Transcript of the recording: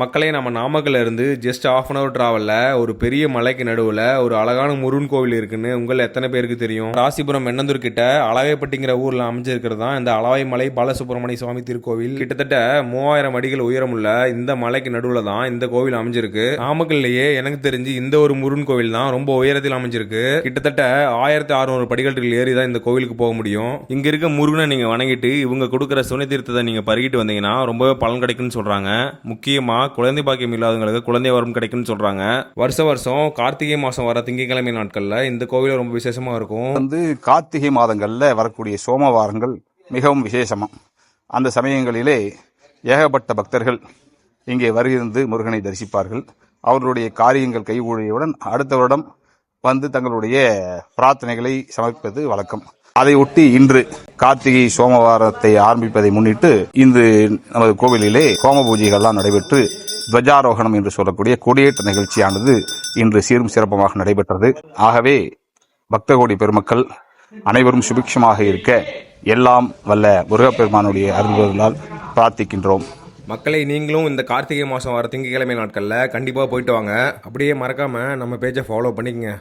மக்களே, நம்ம நாமக்கல்ல இருந்து ஜஸ்ட் ஆஃப் அன் அவர் டிராவலில் ஒரு பெரிய மலைக்கு நடுவில் ஒரு அழகான முருகன் கோவில் இருக்குன்னு உங்கள் எத்தனை பேருக்கு தெரியும்? ராசிபுரம் மென்னந்தூர் கிட்ட அளவைப்பட்டிங்கிற ஊரில் அமைஞ்சிருக்கிறது தான் இந்த அளவை மலை பாலசுப்ரமணிய சுவாமி திருக்கோவில். கிட்டத்தட்ட 3000 அடிகள் உயரமுள்ள இந்த மலைக்கு நடுவில் தான் இந்த கோவில் அமைஞ்சிருக்கு. நாமக்கல்லையே எனக்கு தெரிஞ்சு இந்த ஒரு முருகன் கோவில் தான் ரொம்ப உயரத்தில் அமைஞ்சிருக்கு. கிட்டத்தட்ட 1600 படிகள் ஏறி தான் இந்த கோவிலுக்கு போக முடியும். இங்க இருக்க முருகனை நீங்க வணங்கிட்டு இவங்க கொடுக்குற சுனை தீர்த்தத்தை நீங்க பருகிட்டு வந்தீங்கன்னா ரொம்பவே பலன் கிடைக்கும்னு சொல்றாங்க. முக்கியமா குழந்தை பாக்கியம் இல்லாதவங்களுக்கு குழந்தை வரும் கிடைக்கும்னு சொல்றாங்க. வருஷம் கார்த்திகை மாசம் வர திங்கட்கிழமை நாட்கள்ல இந்த கோவில் ரொம்ப விசேஷமா இருக்கும். கார்த்திகை மாதங்கள்ல வரக்கூடிய சோமவாரங்கள் மிகவும் விசேஷமா. அந்த சமயங்களிலே ஏகப்பட்ட பக்தர்கள் இங்கே வருகிருந்து முருகனை தரிசிப்பார்கள். அவர்களுடைய காரியங்கள் கைகூடியவுடன் அடுத்த வருடம் வந்து தங்களுடைய பிரார்த்தனைகளை சமர்ப்பிப்பது வழக்கம். அதை ஒட்டி இன்று கார்த்திகை சோமவாரத்தை ஆரம்பிப்பதை முன்னிட்டு இன்று நமது கோவிலிலே ஹோம பூஜைகள்லாம் நடைபெற்று துவஜாரோகணம் என்று சொல்லக்கூடிய கொடியேற்ற நிகழ்ச்சியானது இன்று சீரும் சிறப்பமாக நடைபெற்றது. ஆகவே பக்தகோடி பெருமக்கள் அனைவரும் சுபிக்ஷமாக இருக்க எல்லாம் வல்ல முருகப்பெருமானுடைய அருள்களால் பிரார்த்திக்கின்றோம். மக்களை, நீங்களும் இந்த கார்த்திகை மாதம் வர திங்கட்கிழமை நாட்களில் கண்டிப்பாக போயிட்டு வாங்க. அப்படியே மறக்காமல் நம்ம பேஜை ஃபாலோ பண்ணிக்கங்க.